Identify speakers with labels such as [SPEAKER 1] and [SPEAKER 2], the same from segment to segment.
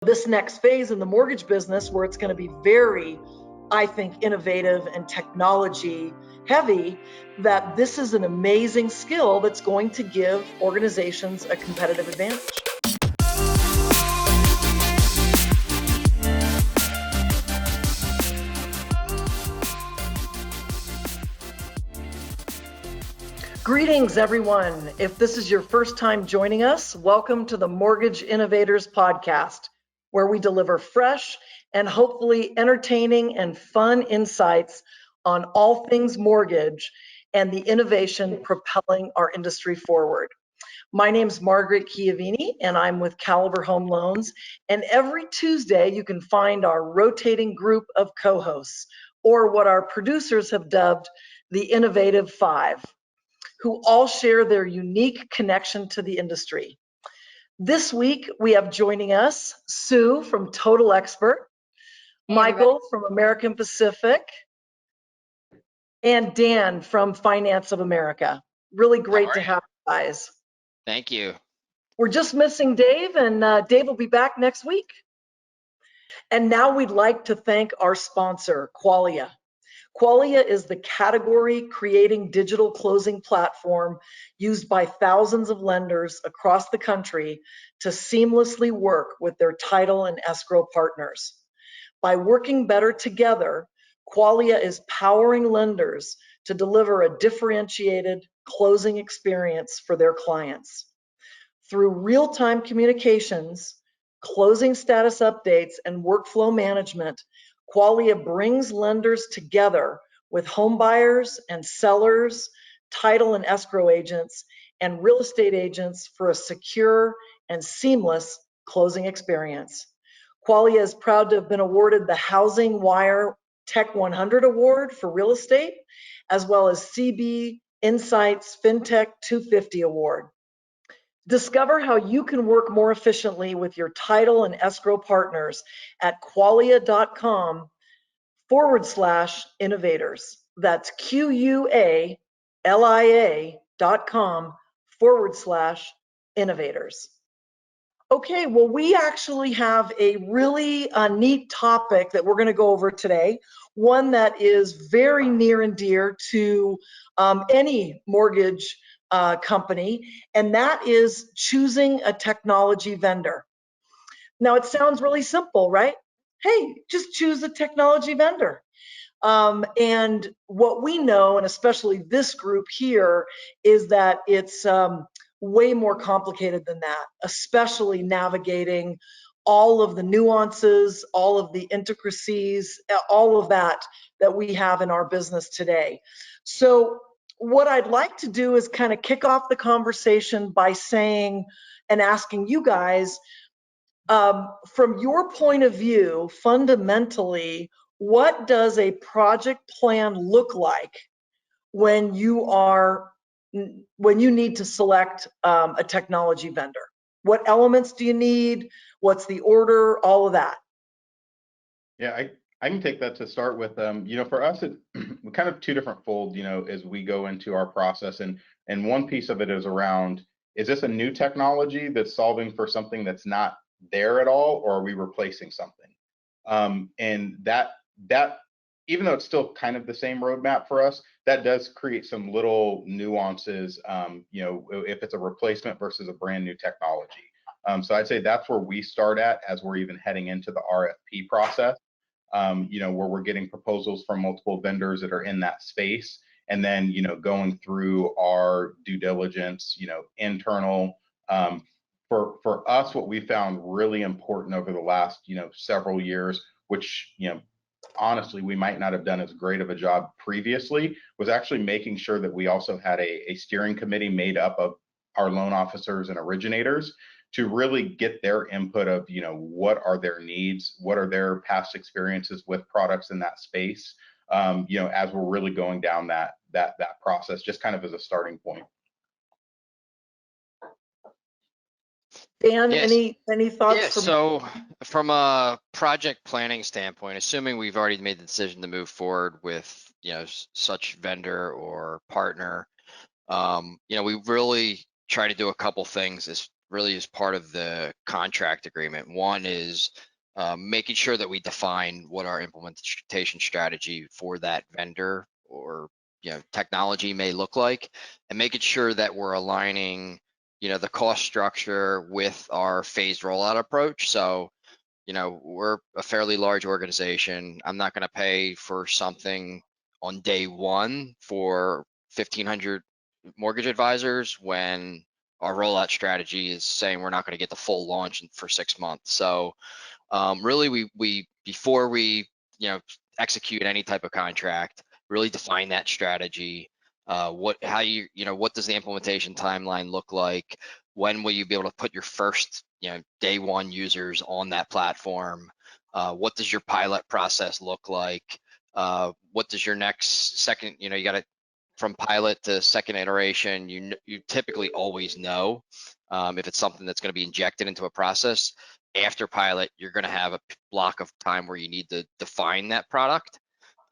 [SPEAKER 1] This next phase in the mortgage business, where it's going to be very, I think, innovative and technology heavy, that this is an amazing skill that's going to give organizations a competitive advantage. Greetings, everyone. If this is your first time joining us, welcome to the Mortgage Innovators podcast, where we deliver fresh and hopefully entertaining and fun insights on all things mortgage and the innovation propelling our industry forward. My name's Margaret Chiavini, and I'm with Caliber Home Loans. And every Tuesday, you can find our rotating group of co-hosts, or what our producers have dubbed the Innovative Five, who all share their unique connection to the industry. This week, we have joining us Sue from Total Expert, Michael from American Pacific, and Dan from Finance of America. Really great to have you guys.
[SPEAKER 2] Thank you.
[SPEAKER 1] We're just missing Dave, and Dave will be back next week. And now we'd like to thank our sponsor, Qualia. Qualia is the category-creating digital closing platform used by thousands of lenders across the country to seamlessly work with their title and escrow partners. By working better together, Qualia is powering lenders to deliver a differentiated closing experience for their clients. Through real-time communications, closing status updates, and workflow management, Qualia brings lenders together with home buyers and sellers, title and escrow agents, and real estate agents for a secure and seamless closing experience. Qualia is proud to have been awarded the Housing Wire Tech 100 Award for real estate, as well as CB Insights FinTech 250 Award. Discover how you can work more efficiently with your title and escrow partners at qualia.com/innovators. That's QUALIA.com/innovators. Okay, well, we actually have a really neat topic that we're going to go over today, one that is very near and dear to any mortgage company, and that is choosing a technology vendor. Now, it sounds really simple, right? Hey, just choose a technology vendor. And what we know, and especially this group here, is that it's way more complicated than that, especially navigating all of the nuances, all of the intricacies, all of that we have in our business today. So what I'd like to do is kind of kick off the conversation by saying and asking you guys, from your point of view, fundamentally, what does a project plan look like when you need to select a technology vendor? What elements do you need? What's the order? All of that.
[SPEAKER 3] Yeah, I can take that to start with. For us, we kind of two different folds, as we go into our process. And one piece of it is around, is this a new technology that's solving for something that's not there at all, or are we replacing something? And that even though it's still kind of the same roadmap for us, that does create some little nuances, if it's a replacement versus a brand new technology. So I'd say that's where we start at as we're even heading into the RFP process, where we're getting proposals from multiple vendors that are in that space. And then, going through our due diligence, internal. For us, what we found really important over the last, several years, which, honestly, we might not have done as great of a job previously, was actually making sure that we also had a steering committee made up of our loan officers and originators to really get their input of, what are their needs, what are their past experiences with products in that space, as we're really going down that process, just kind of as a starting point.
[SPEAKER 1] Dan, yes. Any thoughts?
[SPEAKER 2] Yeah, so from a project planning standpoint, assuming we've already made the decision to move forward with, such vendor or partner, we really try to do a couple things as really is part of the contract agreement. One is making sure that we define what our implementation strategy for that vendor or technology may look like, and making sure that we're aligning the cost structure with our phased rollout approach. So we're a fairly large organization. I'm not going to pay for something on day one for 1,500 mortgage advisors when our rollout strategy is saying we're not going to get the full launch for 6 months. So really, we before we execute any type of contract, really define that strategy. What does the implementation timeline look like? When will you be able to put your first day one users on that platform? What does your pilot process look like? What does your next second, you got to, from pilot to second iteration, you typically always know if it's something that's going to be injected into a process. After pilot, you're going to have a block of time where you need to define that product.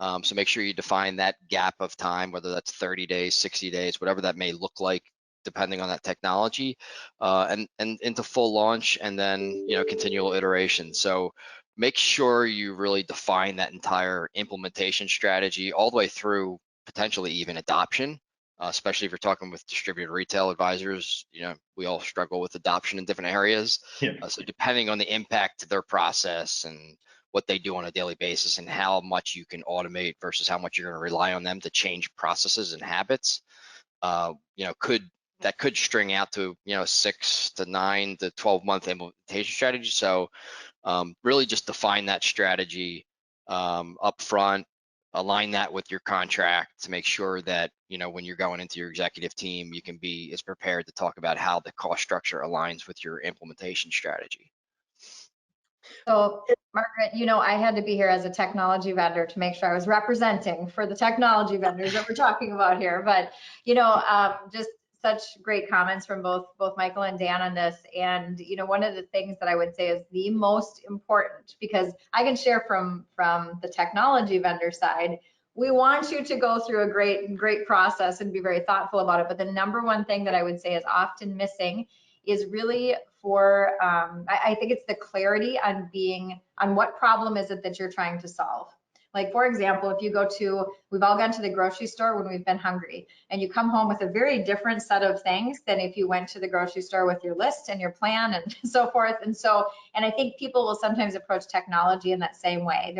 [SPEAKER 2] So make sure you define that gap of time, whether that's 30 days, 60 days, whatever that may look like, depending on that technology, and into full launch, and then continual iteration. So make sure you really define that entire implementation strategy all the way through potentially even adoption. Especially if you're talking with distributed retail advisors, we all struggle with adoption in different areas.
[SPEAKER 3] Yeah.
[SPEAKER 2] So depending on the impact to their process and what they do on a daily basis and how much you can automate versus how much you're going to rely on them to change processes and habits, could string out to 6 to 9 to 12 month implementation strategy. So really just define that strategy up front, align that with your contract to make sure that when you're going into your executive team, you can be as prepared to talk about how the cost structure aligns with your implementation strategy.
[SPEAKER 4] So Margaret, I had to be here as a technology vendor to make sure I was representing for the technology vendors that we're talking about here. But just such great comments from both Michael and Dan on this. And one of the things that I would say is the most important, because I can share from the technology vendor side, we want you to go through a great process and be very thoughtful about it. But the number one thing that I would say is often missing is really for, I think it's the clarity on what problem is it that you're trying to solve. Like, for example, if you we've all gone to the grocery store when we've been hungry, and you come home with a very different set of things than if you went to the grocery store with your list and your plan and so forth. And I think people will sometimes approach technology in that same way.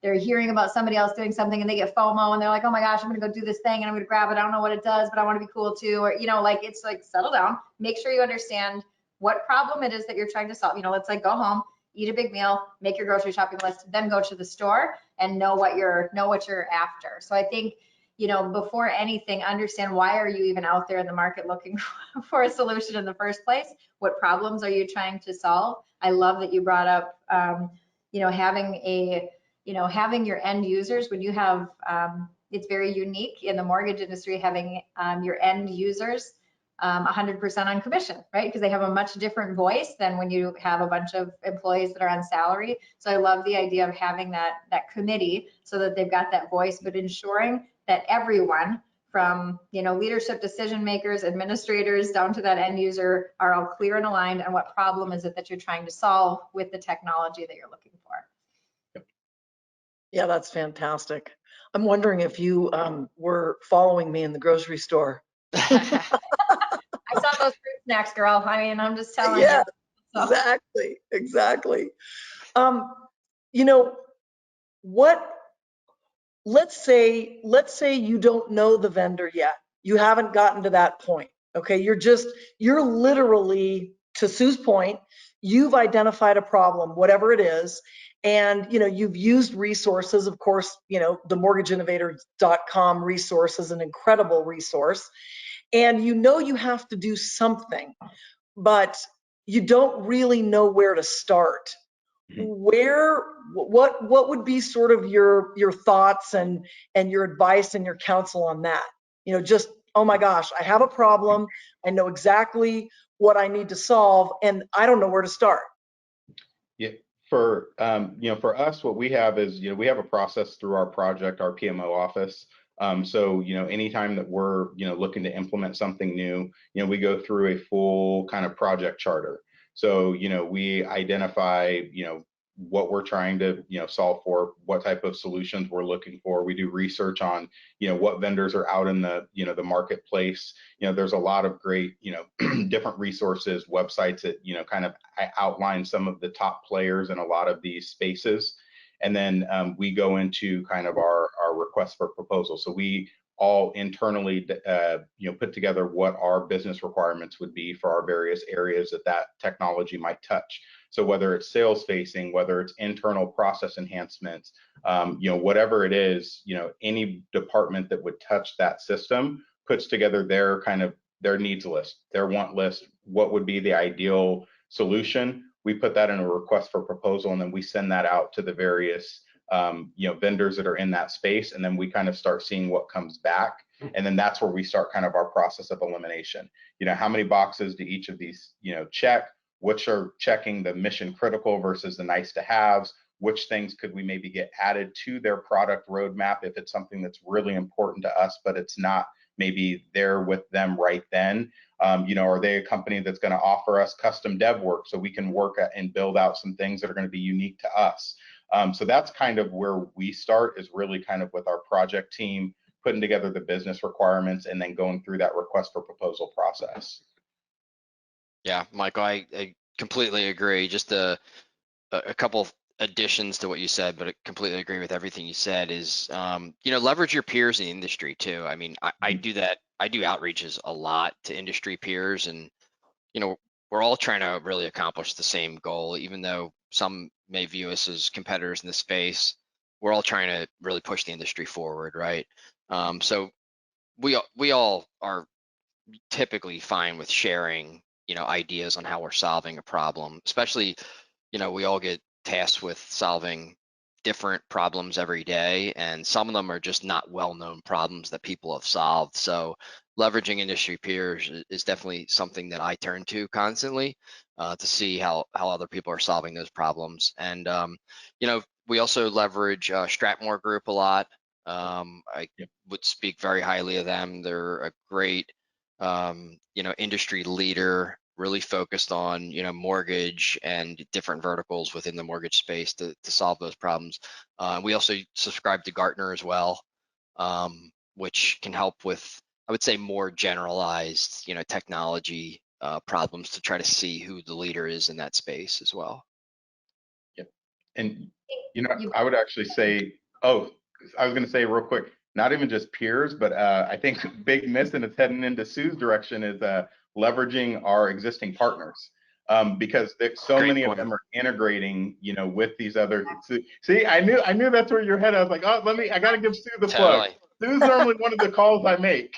[SPEAKER 4] They're hearing about somebody else doing something and they get FOMO and they're like, oh my gosh, I'm gonna go do this thing and I'm gonna grab it. I don't know what it does, but I wanna be cool too. Or, it's like, settle down, make sure you understand what problem it is that you're trying to solve. Let's go home, eat a big meal, make your grocery shopping list, then go to the store and know what you're after. So I think, before anything, understand why are you even out there in the market looking for a solution in the first place? What problems are you trying to solve? I love that you brought up, having your end users when you have, it's very unique in the mortgage industry, having your end users 100% on commission, right? Because they have a much different voice than when you have a bunch of employees that are on salary. So I love the idea of having that committee so that they've got that voice, but ensuring that everyone from leadership, decision makers, administrators, down to that end user are all clear and aligned on what problem is it that you're trying to solve with the technology that you're looking for.
[SPEAKER 1] Yeah, that's fantastic. I'm wondering if you were following me in the grocery store.
[SPEAKER 4] I saw those fruit snacks, girl. I mean, I'm just telling
[SPEAKER 1] Yeah,
[SPEAKER 4] you. So.
[SPEAKER 1] exactly. Let's say you don't know the vendor yet. You haven't gotten to that point. Okay, you're literally, to Sue's point, you've identified a problem, whatever it is, and you've used resources. Of course, the mortgageinnovators.com resource is an incredible resource. And you have to do something, but you don't really know where to start. What would be sort of your thoughts and your advice and your counsel on that? Just, oh my gosh, I have a problem. I know exactly what I need to solve, and I don't know where to start.
[SPEAKER 3] Yeah. For us, what we have is, we have a process through our project, our PMO office, So, anytime that we're, looking to implement something new, we go through a full kind of project charter. So, we identify, what we're trying to, solve for, what type of solutions we're looking for. We do research on, what vendors are out in the, the marketplace. There's a lot of great, different resources, websites that, kind of outline some of the top players in a lot of these spaces. And then we go into kind of our request for proposal. So we all internally, put together what our business requirements would be for our various areas that technology might touch. So whether it's sales facing, whether it's internal process enhancements, whatever it is, any department that would touch that system puts together their needs list, their want list, what would be the ideal solution. We put that in a request for proposal, and then we send that out to the various vendors that are in that space, and then we kind of start seeing what comes back. And then that's where we start kind of our process of elimination. How many boxes do each of these check? Which are checking the mission critical versus the nice to haves? Which things could we maybe get added to their product roadmap if it's something that's really important to us, but it's not maybe there with them right then? Are they a company that's going to offer us custom dev work so we can work and build out some things that are going to be unique to us? So that's kind of where we start, is really kind of with our project team, putting together the business requirements and then going through that request for proposal process.
[SPEAKER 2] Yeah, Michael, I completely agree. Just a couple of additions to what you said, but I completely agree with everything you said is, leverage your peers in the industry too. I mean, I do that. I do outreaches a lot to industry peers, and, we're all trying to really accomplish the same goal, even though some may view us as competitors in the space. We're all trying to really push the industry forward, right? So we all are typically fine with sharing, ideas on how we're solving a problem, especially, we all get tasked with solving different problems every day, and some of them are just not well-known problems that people have solved. So leveraging industry peers is definitely something that I turn to constantly to see how other people are solving those problems. And we also leverage Stratmore Group a lot. I would speak very highly of them. They're a great industry leader, really focused on, mortgage and different verticals within the mortgage space to solve those problems. We also subscribe to Gartner as well, which can help with, I would say, more generalized, technology problems to try to see who the leader is in that space as well.
[SPEAKER 3] Yep. And, I would actually say, I was going to say real quick, not even just peers, but I think big miss, and it's heading into Sue's direction, is leveraging our existing partners, because there's so many of them are integrating, with these other. See, I knew that's where your head. I was like, I got to give Sue the plug. Sue's normally one of the calls I make.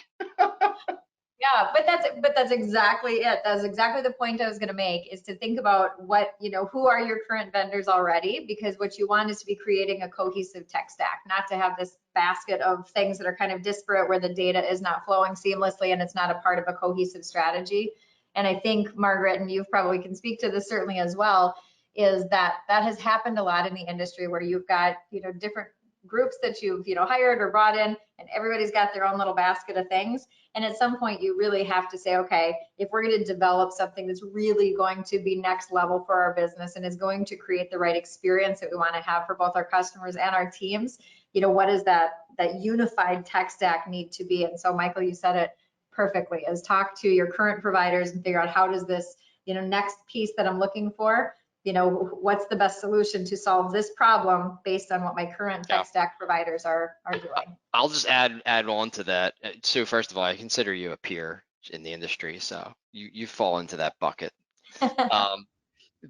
[SPEAKER 4] Yeah, but that's exactly it. That's exactly the point I was going to make, is to think about what, who are your current vendors already, because what you want is to be creating a cohesive tech stack, not to have this basket of things that are kind of disparate where the data is not flowing seamlessly and it's not a part of a cohesive strategy. And I think, Margaret, and you probably can speak to this certainly as well, is that has happened a lot in the industry where you've got, different groups that you've, hired or brought in, and everybody's got their own little basket of things. And at some point, you really have to say, okay, if we're going to develop something that's really going to be next level for our business and is going to create the right experience that we want to have for both our customers and our teams, what does that unified tech stack need to be? And so, Michael, you said it perfectly, is talk to your current providers and figure out how does this, next piece that I'm looking for, what's the best solution to solve this problem based on what my current tech stack providers are doing.
[SPEAKER 2] I'll just add on to that. So first of all, I consider you a peer in the industry, so you fall into that bucket.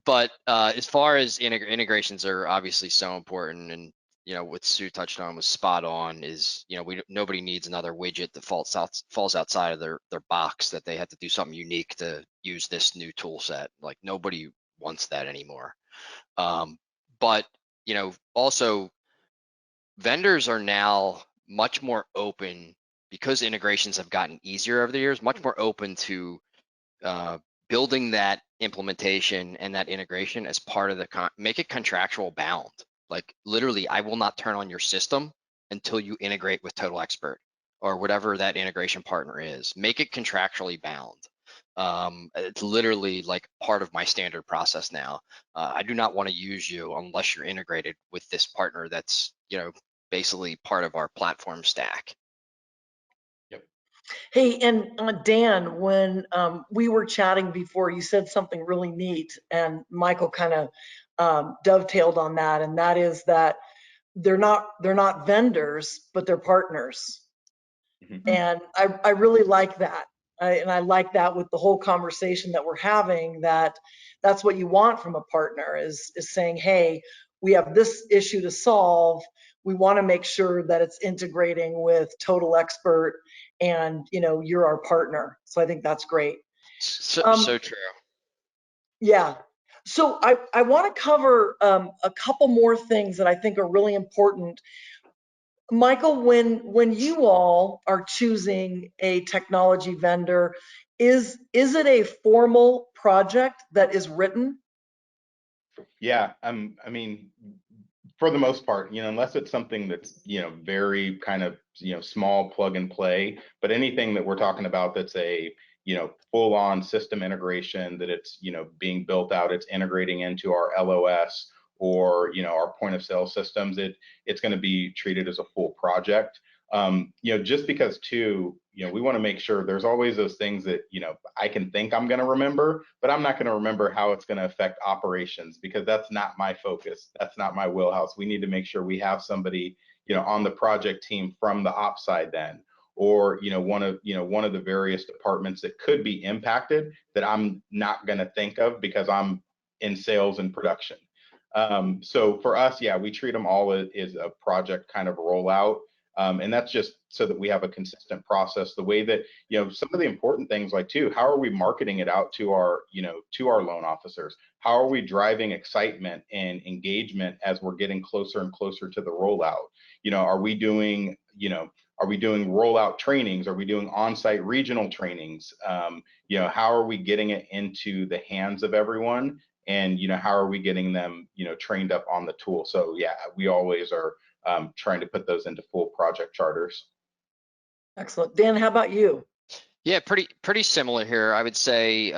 [SPEAKER 2] But as far as integrations are obviously so important, and what Sue touched on was spot on, is nobody needs another widget that falls outside of their box, that they have to do something unique to use this new tool set. Like, nobody wants that anymore. But also, vendors are now much more open, because integrations have gotten easier over the years, much more open to building that implementation and that integration as part of make it contractual bound. Like, literally, I will not turn on your system until you integrate with Total Expert or whatever that integration partner is. Make it contractually bound. It's literally like part of my standard process now. I do not want to use you unless you're integrated with this partner that's, basically part of our platform stack.
[SPEAKER 1] Hey, and Dan, when we were chatting before, you said something really neat, and Michael kind of dovetailed on that, and that is that they're not vendors, but they're partners.
[SPEAKER 3] Mm-hmm.
[SPEAKER 1] And I really like that. And I like that with the whole conversation that we're having, that's what you want from a partner is saying, hey, we have this issue to solve. We want to make sure that it's integrating with Total Expert and, you're our partner. So I think that's great.
[SPEAKER 2] So true.
[SPEAKER 1] Yeah. So I want to cover a couple more things that I think are really important. Michael, when you all are choosing a technology vendor, is it a formal project that is written?
[SPEAKER 3] Yeah, I mean, for the most part, unless it's something that's, very kind of, small plug and play, but anything that we're talking about that's a, full on system integration, that it's, being built out, it's integrating into our LOS or, our point of sale systems, it's going to be treated as a full project. Just because too, we want to make sure there's always those things that, I can think I'm going to remember, but I'm not going to remember how it's going to affect operations because that's not my focus. That's not my wheelhouse. We need to make sure we have somebody, on the project team from the ops side then, or, one of the various departments that could be impacted that I'm not going to think of because I'm in sales and production. So for us, yeah, we treat them all as a project kind of rollout. And that's just so that we have a consistent process. The way that, some of the important things like too, how are we marketing it out to our, to our loan officers? How are we driving excitement and engagement as we're getting closer and closer to the rollout? Are we doing, rollout trainings? Are we doing on-site regional trainings? How are we getting it into the hands of everyone? And, how are we getting them, trained up on the tool? So yeah, we always are trying to put those into full project charters.
[SPEAKER 1] Excellent. Dan, how about you?
[SPEAKER 2] Yeah, pretty similar here. I would say,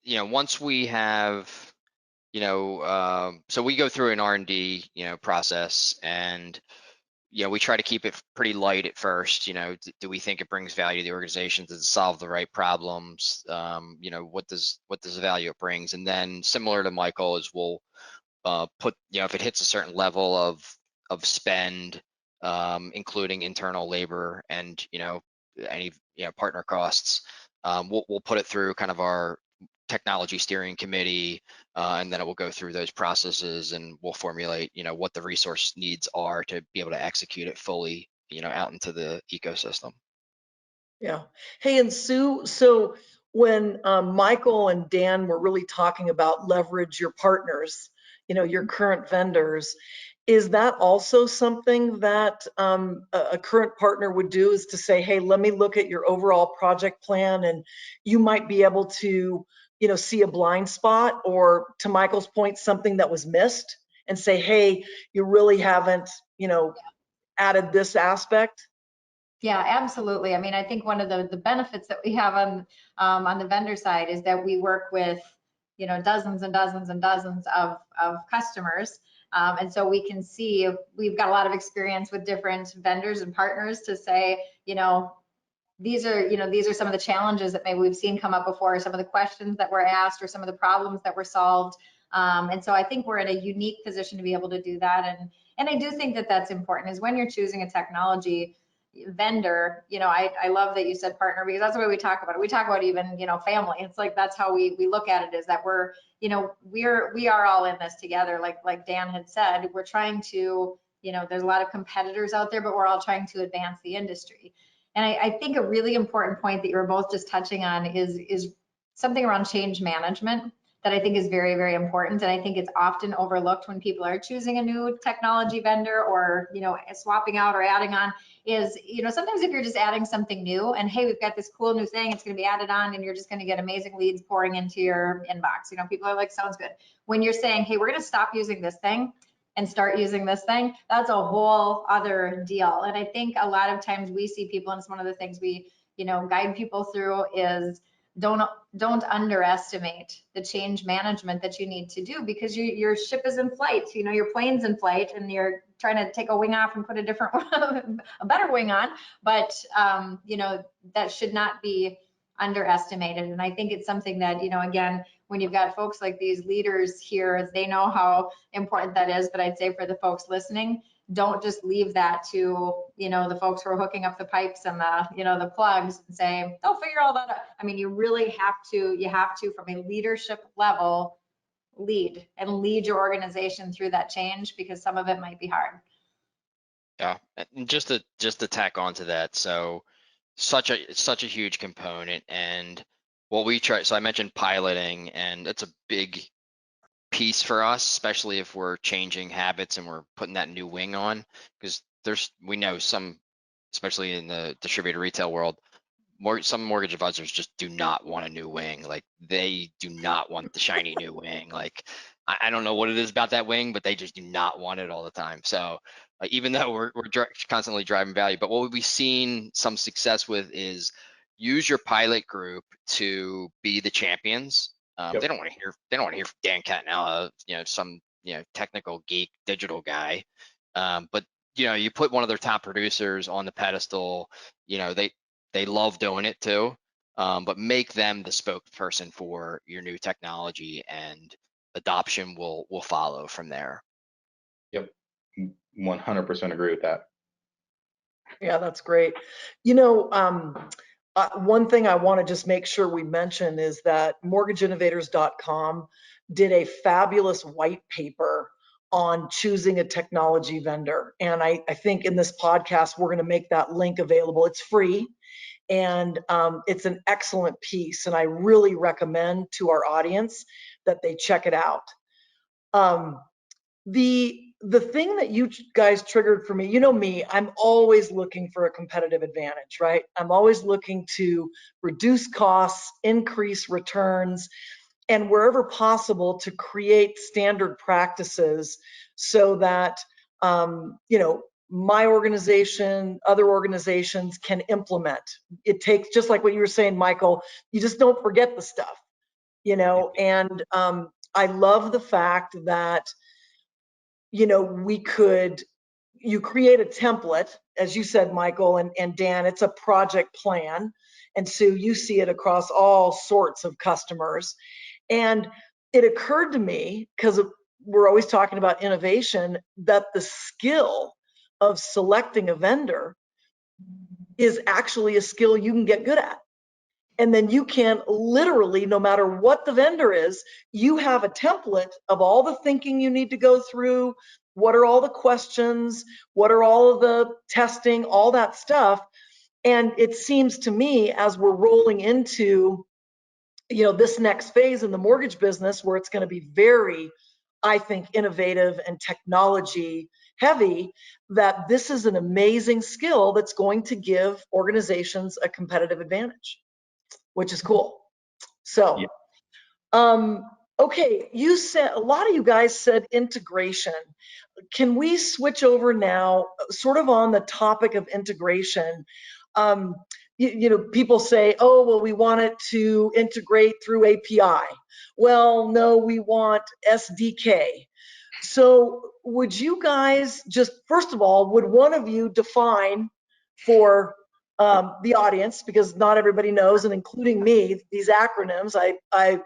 [SPEAKER 2] once we have, so we go through an R&D, process, and we try to keep it pretty light at first. Do we think it brings value to the organization? Does it solve the right problems? What does the value it brings? And then similar to Michael is we'll put, if it hits a certain level of spend, including internal labor and any partner costs, we'll put it through kind of our technology steering committee, and then it will go through those processes and we'll formulate what the resource needs are to be able to execute it fully out into the ecosystem.
[SPEAKER 1] Yeah. Hey, and Sue, so when Michael and Dan were really talking about leverage your partners, your current vendors, is that also something that a current partner would do, is to say, hey, let me look at your overall project plan and you might be able to, see a blind spot, or to Michael's point, something that was missed, and say, hey, you really haven't, added this aspect?
[SPEAKER 4] Yeah, absolutely. I mean, I think one of the benefits that we have on the vendor side is that we work with, dozens and dozens and dozens of customers. And so we can see, we've got a lot of experience with different vendors and partners to say, these are some of the challenges that maybe we've seen come up before, some of the questions that were asked, or some of the problems that were solved. And so I think we're in a unique position to be able to do that. And I do think that that's important, is when you're choosing a technology vendor, I love that you said partner, because that's the way we talk about it. We talk about even, family. It's like, that's how we look at it, is that we are all in this together. Like Dan had said, we're trying to, there's a lot of competitors out there, but we're all trying to advance the industry. And I think a really important point that you were both just touching on is something around change management that I think is very, very important. And I think it's often overlooked when people are choosing a new technology vendor, or, swapping out or adding on, is, sometimes if you're just adding something new and, hey, we've got this cool new thing, it's going to be added on, and you're just going to get amazing leads pouring into your inbox. People are like, sounds good. When you're saying, hey, we're going to stop using this thing, and start using this thing, that's a whole other deal. And I think a lot of times we see people, and it's one of the things we, guide people through is don't underestimate the change management that you need to do, because your ship is in flight, your plane's in flight, and you're trying to take a wing off and put a different one, a better wing on. But that should not be underestimated. And I think it's something that, again, when you've got folks like these leaders here, they know how important that is. But I'd say for the folks listening, don't just leave that to, the folks who are hooking up the pipes and the plugs and say, they'll figure all that out. I mean, you really have to, from a leadership level, lead your organization through that change, because some of it might be hard.
[SPEAKER 2] Yeah, and just to tack onto that, so such a huge component, and what we try, so I mentioned piloting, and it's a big piece for us, especially if we're changing habits and we're putting that new wing on, because we know some, especially in the distributed retail world, some mortgage advisors just do not want a new wing. Like, they do not want the shiny new wing. Like, I don't know what it is about that wing, but they just do not want it all the time. So even though we're constantly driving value, but what we've seen some success with is use your pilot group to be the champions.
[SPEAKER 3] Yep.
[SPEAKER 2] They don't want to hear from Dan Catanella, some technical geek digital guy. But you put one of their top producers on the pedestal. They love doing it too, but make them the spokesperson for your new technology, and adoption will follow from there.
[SPEAKER 3] Yep, 100% agree with that.
[SPEAKER 1] Yeah, that's great. One thing I want to just make sure we mention is that mortgageinnovators.com did a fabulous white paper on choosing a technology vendor. And I think in this podcast, we're going to make that link available. It's free, and it's an excellent piece. And I really recommend to our audience that they check it out. The thing that you guys triggered for me, me, I'm always looking for a competitive advantage, right? I'm always looking to reduce costs, increase returns, and wherever possible to create standard practices so that, my organization, other organizations can implement. It takes, just like what you were saying, Michael, you just don't forget the stuff, and I love the fact that you create a template, as you said, Michael and Dan, it's a project plan. And so you see it across all sorts of customers. And it occurred to me, because we're always talking about innovation, that the skill of selecting a vendor is actually a skill you can get good at. And then you can literally, no matter what the vendor is, you have a template of all the thinking you need to go through. What are all the questions? What are all of the testing? All that stuff. And it seems to me, as we're rolling into, this next phase in the mortgage business, where it's going to be very, I think, innovative and technology heavy, that this is an amazing skill that's going to give organizations a competitive advantage, which is cool. So, okay, you said, a lot of you guys said integration. Can we switch over now, sort of on the topic of integration? People say, oh, well, we want it to integrate through API. Well, no, we want SDK. So would you guys just, first of all, would one of you define for the audience, because not everybody knows, and including me, these acronyms, I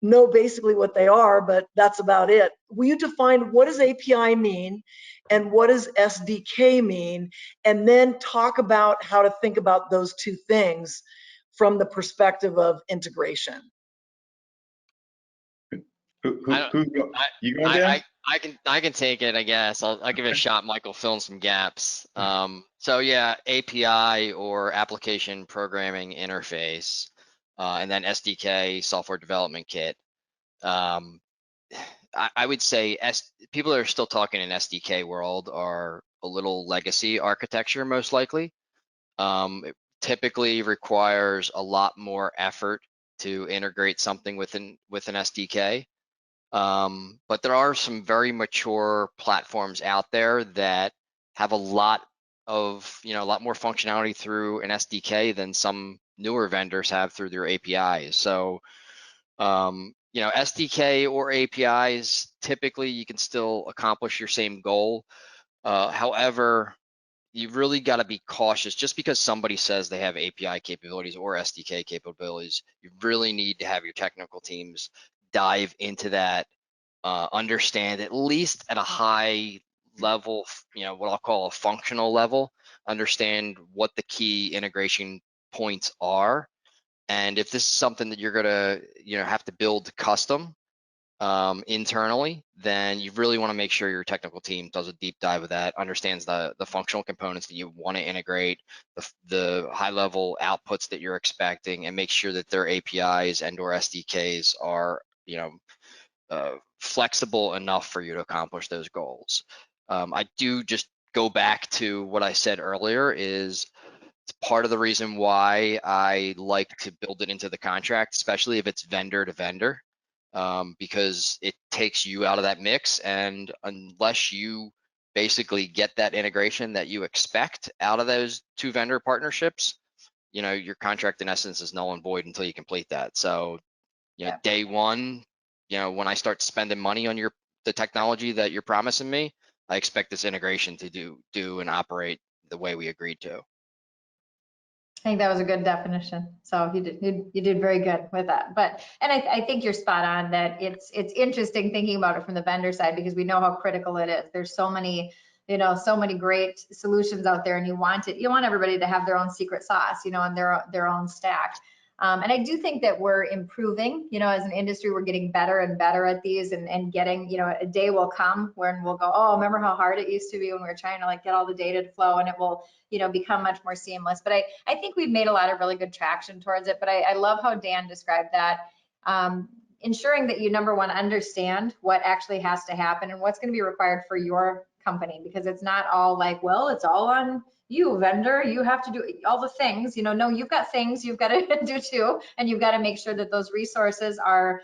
[SPEAKER 1] know basically what they are, but that's about it. Will you define what does API mean and what does SDK mean, and then talk about how to think about those two things from the perspective of integration?
[SPEAKER 3] You going, Dan?
[SPEAKER 2] I can take it, I guess. I'll give it a shot, Michael, fill in some gaps. So yeah, API, or application programming interface, and then SDK, software development kit. I would say people that are still talking in SDK world are a little legacy architecture, most likely. It typically requires a lot more effort to integrate something with an SDK. But there are some very mature platforms out there that have a lot of, a lot more functionality through an SDK than some newer vendors have through their APIs. So, SDK or APIs, typically you can still accomplish your same goal. However, you really got to be cautious. Just because somebody says they have API capabilities or SDK capabilities, you really need to have your technical teams dive into that, understand at least at a high level, what I'll call a functional level, understand what the key integration points are. And if this is something that you're gonna, have to build custom, internally, then you really want to make sure your technical team does a deep dive of that, understands the functional components that you want to integrate, the high level outputs that you're expecting, and make sure that their APIs and or SDKs are, flexible enough for you to accomplish those goals. I do just go back to what I said earlier, is it's part of the reason why I like to build it into the contract, especially if it's vendor to vendor, because it takes you out of that mix. And unless you basically get that integration that you expect out of those two vendor partnerships, your contract in essence is null and void until you complete that. So, day one, when I start spending money on the technology that you're promising me, I expect this integration to do and operate the way we agreed to.
[SPEAKER 4] I think that was a good definition. So you did very good with that. But I think you're spot on that it's interesting thinking about it from the vendor side, because we know how critical it is. There's so many great solutions out there, and you want everybody to have their own secret sauce, and their own stack. And I do think that we're improving, as an industry, we're getting better and better at these, and getting, a day will come when we'll go, oh, remember how hard it used to be when we were trying to get all the data to flow, and it will, become much more seamless. But I think we've made a lot of really good traction towards it. But I love how Dan described that. Ensuring that you, number one, understand what actually has to happen and what's going to be required for your company, because it's not all well, it's all on you, vendor, you have to do all the things, no, you've got things you've got to do too, and you've got to make sure that those resources are,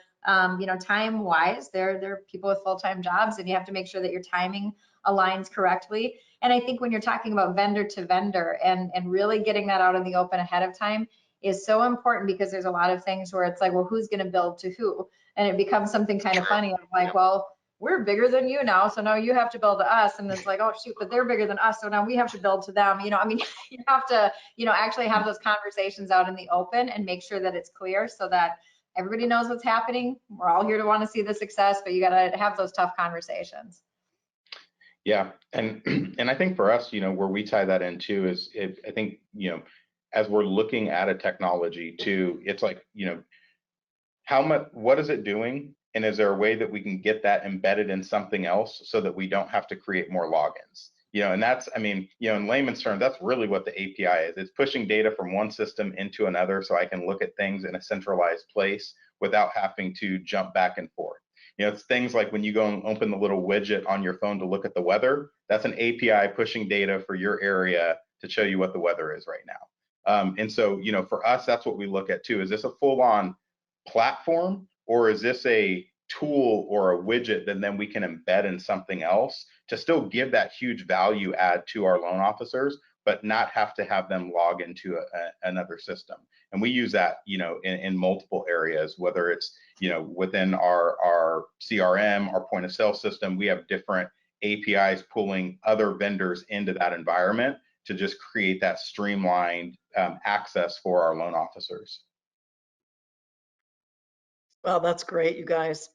[SPEAKER 4] time wise, they're people with full-time jobs, and you have to make sure that your timing aligns correctly. And I think when you're talking about vendor to vendor and really getting that out in the open ahead of time is so important, because there's a lot of things where it's well, who's going to build to who? And it becomes something kind of funny. I'm well, we're bigger than you now, so now you have to build to us. And it's oh shoot, but they're bigger than us, so now we have to build to them. You have to, actually have those conversations out in the open and make sure that it's clear, so that everybody knows what's happening. We're all here to want to see the success, but you got to have those tough conversations.
[SPEAKER 3] Yeah, and I think for us, where we tie that into is, I think, as we're looking at a technology too, it's how much, what is it doing? And is there a way that we can get that embedded in something else so that we don't have to create more logins? And that's, in layman's terms, that's really what the API is. It's pushing data from one system into another, so I can look at things in a centralized place without having to jump back and forth. It's things like when you go and open the little widget on your phone to look at the weather, that's an API pushing data for your area to show you what the weather is right now. And so, for us, that's what we look at too. Is this a full-on platform, or is this a tool or a widget that then we can embed in something else to still give that huge value add to our loan officers, but not have to have them log into another system? And we use that, in multiple areas, whether it's, within our CRM, our point of sale system. We have different APIs pulling other vendors into that environment to just create that streamlined access for our loan officers.
[SPEAKER 1] Well, that's great, you guys.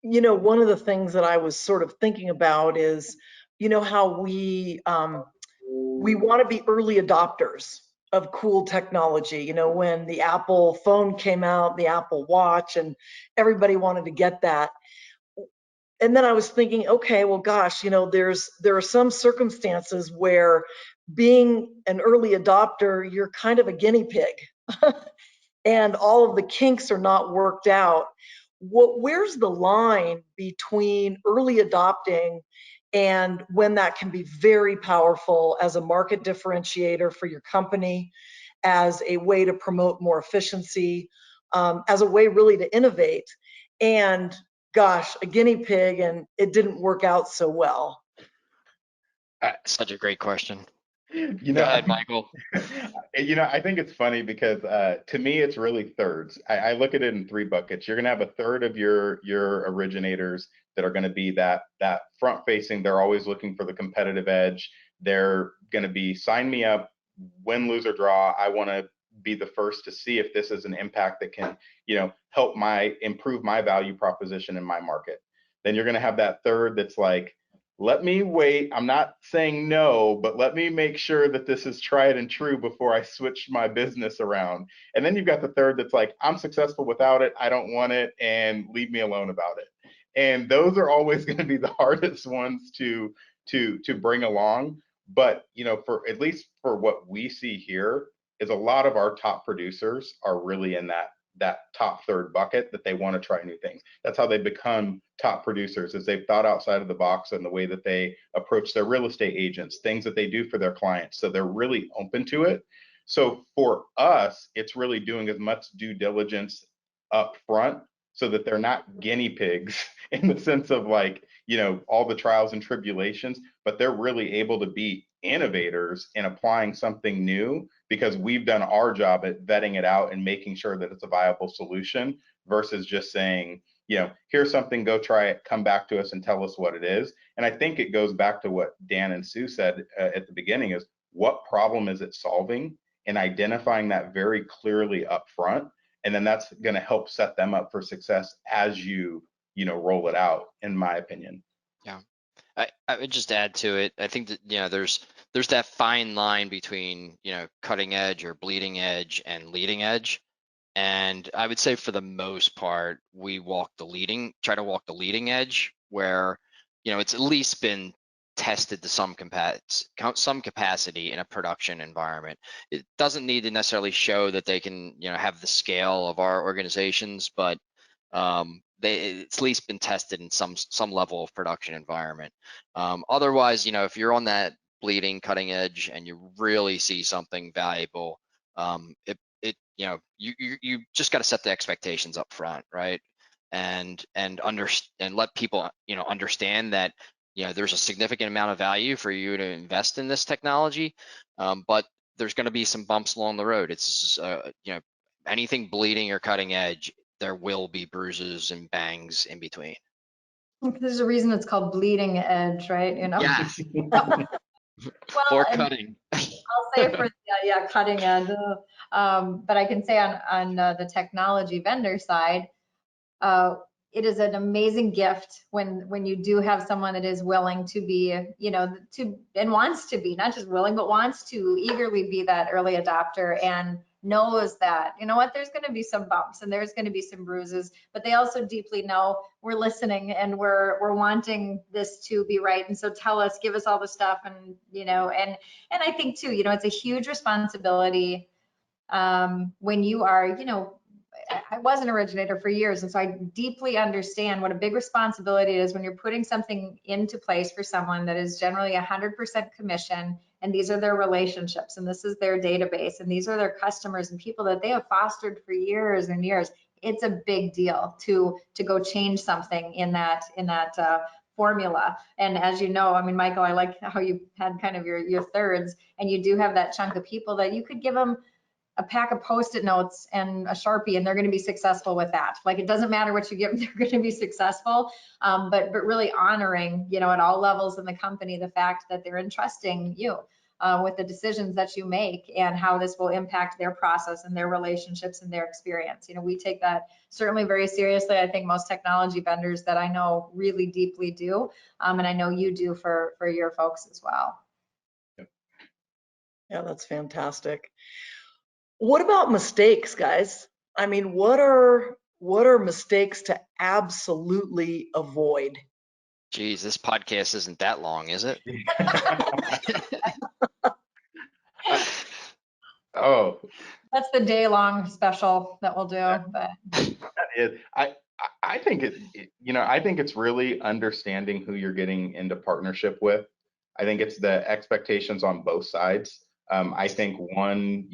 [SPEAKER 1] One of the things that I was sort of thinking about is, how we want to be early adopters of cool technology. When the Apple phone came out, the Apple Watch, and everybody wanted to get that. And then I was thinking, okay, well, gosh, there are some circumstances where being an early adopter, you're kind of a guinea pig. And all of the kinks are not worked out. Where's the line between early adopting and when that can be very powerful as a market differentiator for your company, as a way to promote more efficiency, as a way really to innovate? And gosh, a guinea pig and it didn't work out so well?
[SPEAKER 2] Such a great question.
[SPEAKER 3] You
[SPEAKER 2] Go
[SPEAKER 3] know,
[SPEAKER 2] ahead, Michael.
[SPEAKER 3] I think it's funny because to me, it's really thirds. I look at it in three buckets. You're gonna have a third of your originators that are gonna be that front facing. They're always looking for the competitive edge. They're gonna be sign me up, win, lose or draw. I want to be the first to see if this is an impact that can, help improve my value proposition in my market. Then you're gonna have that third that's like, let me wait. I'm not saying no, but let me make sure that this is tried and true before I switch my business around. And then you've got the third that's like, I'm successful without it. I don't want it, and leave me alone about it. And those are always going to be the hardest ones to bring along. But for at least for what we see here, is a lot of our top producers are really in that top third bucket, that they want to try new things. That's how they become top producers, is they've thought outside of the box in the way that they approach their real estate agents, things that they do for their clients. So they're really open to it. So for us, it's really doing as much due diligence up front so that they're not guinea pigs in the sense of like, all the trials and tribulations, but they're really able to be innovators in applying something new because we've done our job at vetting it out and making sure that it's a viable solution versus just saying, here's something, go try it, come back to us and tell us what it is. And I think it goes back to what Dan and Sue said at the beginning, is what problem is it solving, and identifying that very clearly up front. And then that's going to help set them up for success as you roll it out, in my opinion.
[SPEAKER 2] Yeah, I would just add to it. I think that there's that fine line between cutting edge or bleeding edge and leading edge. And I would say for the most part, we try to walk the leading edge where it's at least been tested to some capacity in a production environment. It doesn't need to necessarily show that they can have the scale of our organizations, but it's at least been tested in some level of production environment. Otherwise, if you're on that bleeding cutting edge and you really see something valuable, you just got to set the expectations up front, right? And let people understand that there's a significant amount of value for you to invest in this technology, but there's going to be some bumps along the road. It's anything bleeding or cutting edge, there will be bruises and bangs in between.
[SPEAKER 4] There's a reason it's called bleeding edge, right?
[SPEAKER 2] Yes.
[SPEAKER 4] Well,
[SPEAKER 2] or cutting.
[SPEAKER 4] I'll say for cutting edge, but I can say on the technology vendor side, it is an amazing gift when you do have someone that is willing to be, and wants to be, not just willing, but wants to eagerly be that early adopter and knows that, there's going to be some bumps and there's going to be some bruises, but they also deeply know we're listening and we're wanting this to be right. And so tell us, give us all the stuff. And, and I think too, it's a huge responsibility when you are, I was an originator for years, and so I deeply understand what a big responsibility it is when you're putting something into place for someone that is generally 100% commission, and these are their relationships, and this is their database, and these are their customers and people that they have fostered for years and years. It's a big deal to go change something in that formula. And as you know, I mean, Michael, I like how you had kind of your thirds, and you do have that chunk of people that you could give them a pack of Post-it notes and a Sharpie, and they're going to be successul with that. Like, it doesn't matter what you give them, they're going to be successful. But really honoring, at all levels in the company, the fact that they're entrusting you with the decisions that you make and how this will impact their process and their relationships and their experience. We take that certainly very seriously. I think most technology vendors that I know really deeply do. And I know you do for your folks as well.
[SPEAKER 1] Yeah, that's fantastic. What about mistakes, guys? I mean, what are mistakes to absolutely avoid?
[SPEAKER 2] Geez, this podcast isn't that long, is it?
[SPEAKER 3] Oh,
[SPEAKER 4] that's the day-long special that we'll do. But
[SPEAKER 3] that is, I think I think it's really understanding who you're getting into partnership with. I think it's the expectations on both sides. I think one,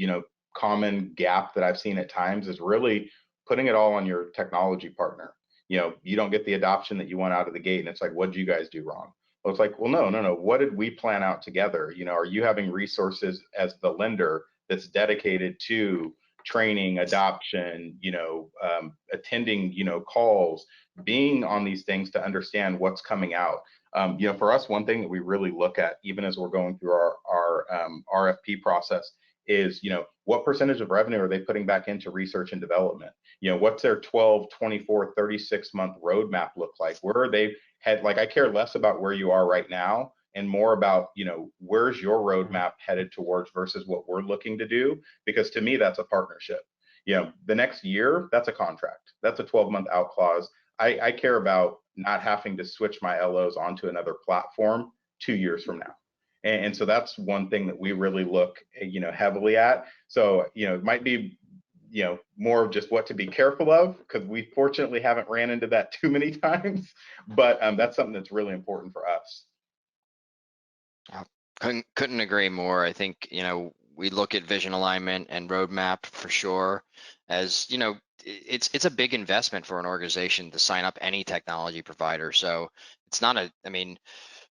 [SPEAKER 3] common gap that I've seen at times is really putting it all on your technology partner. you don't get the adoption that you want out of the gate, and it's like, what did you guys do wrong? Well, it's like, well, no. What did we plan out together? Are you having resources as the lender that's dedicated to training, adoption, attending, calls, being on these things to understand what's coming out. For us, one thing that we really look at, even as we're going through our RFP process, is, what percentage of revenue are they putting back into research and development? What's their 12, 24, 36-month roadmap look like? Where are they head? Like, I care less about where you are right now and more about, where's your roadmap headed towards versus what we're looking to do? Because to me, that's a partnership. The next year, that's a contract. That's a 12-month out clause. I care about not having to switch my LOs onto another platform 2 years from now. And so that's one thing that we really look, heavily at. So, it might be, more of just what to be careful of, because we fortunately haven't ran into that too many times, but that's something that's really important for us.
[SPEAKER 2] Couldn't agree more. I think, we look at vision alignment and roadmap for sure as, it's a big investment for an organization to sign up any technology provider. So it's not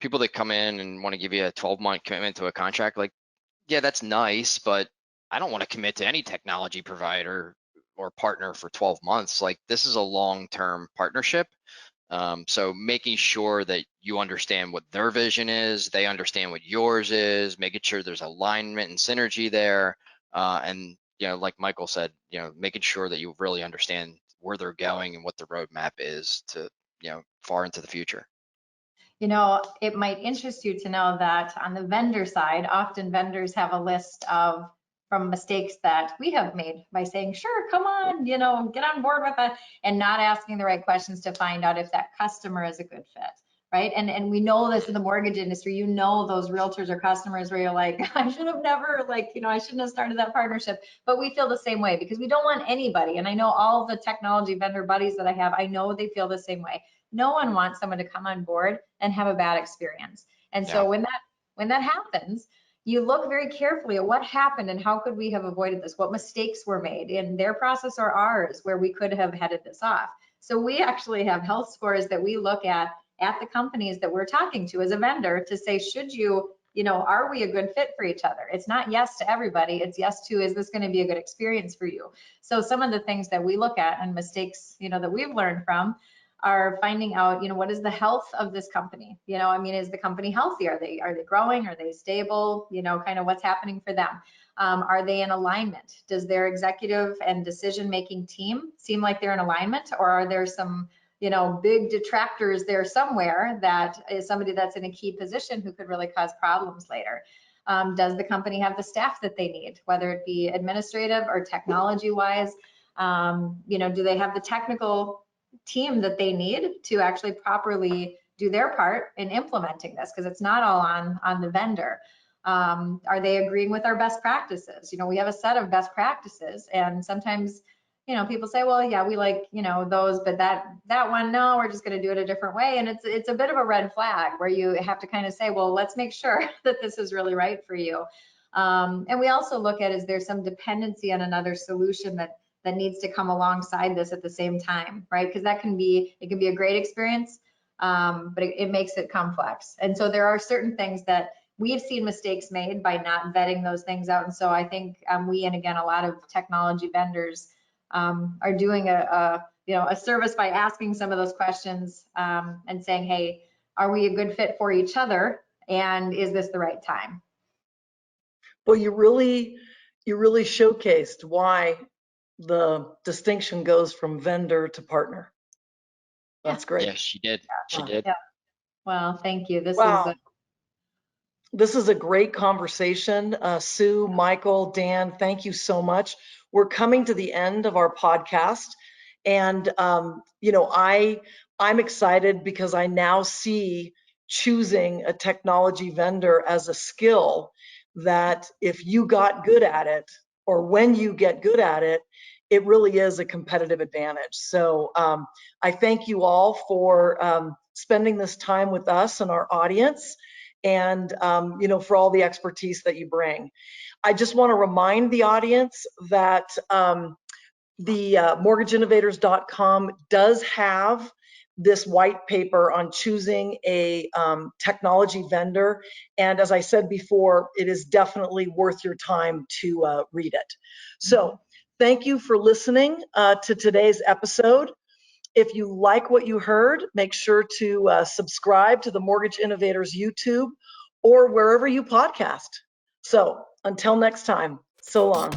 [SPEAKER 2] people that come in and want to give you a 12-month commitment to a contract, like, yeah, that's nice, but I don't want to commit to any technology provider or partner for 12 months. Like, this is a long-term partnership. So making sure that you understand what their vision is, they understand what yours is, making sure there's alignment and synergy there. And, like Michael said, making sure that you really understand where they're going and what the roadmap is to, far into the future.
[SPEAKER 4] It might interest you to know that on the vendor side, often vendors have a list from mistakes that we have made by saying, sure, come on, get on board with it, and not asking the right questions to find out if that customer is a good fit, right? And we know this in the mortgage industry, those realtors or customers where you're like, I should have never, I shouldn't have started that partnership. But we feel the same way because we don't want anybody. And I know all the technology vendor buddies that I have, I know they feel the same way. No one wants someone to come on board and have a bad experience. And so when that happens, you look very carefully at what happened and how could we have avoided this, what mistakes were made in their process or ours where we could have headed this off. So we actually have health scores that we look at the companies that we're talking to as a vendor to say, should you, are we a good fit for each other? It's not yes to everybody, it's yes to, is this going to be a good experience for you? So some of the things that we look at and mistakes, that we've learned from are finding out, what is the health of this company? Is the company healthy? Are they growing? Are they stable? Kind of what's happening for them. Are they in alignment? Does their executive and decision-making team seem like they're in alignment, or are there some, big detractors there somewhere that is somebody that's in a key position who could really cause problems later? Does the company have the staff that they need, whether it be administrative or technology-wise? Do they have the technical team that they need to actually properly do their part in implementing this, because it's not all on the vendor. Are they agreeing with our best practices? We have a set of best practices, and sometimes people say, well, yeah, we like those, but that one, no, we're just going to do it a different way. And it's a bit of a red flag where you have to kind of say, well, let's make sure that this is really right for you. And we also look at, is there some dependency on another solution that needs to come alongside this at the same time, right? Because it can be a great experience, but it makes it complex. And so there are certain things that we've seen mistakes made by not vetting those things out. And so I think we, and again, a lot of technology vendors are doing a service by asking some of those questions and saying, hey, are we a good fit for each other? And is this the right time?
[SPEAKER 1] Well, you really showcased why the distinction goes from vendor to partner. That's great.
[SPEAKER 2] Yes, she did. She did.
[SPEAKER 4] Yeah. Well, thank you.
[SPEAKER 1] This is a great conversation. Sue, Michael, Dan, thank you so much. We're coming to the end of our podcast, and I'm excited because I now see choosing a technology vendor as a skill that if you got good at it, or when you get good at it, it really is a competitive advantage. So I thank you all for spending this time with us and our audience, and for all the expertise that you bring. I just want to remind the audience that the mortgageinnovators.com does have this white paper on choosing a technology vendor. And as I said before, it is definitely worth your time to read it. So thank you for listening to today's episode. If you like what you heard, make sure to subscribe to the Mortgage Innovators YouTube or wherever you podcast. So until next time, so long.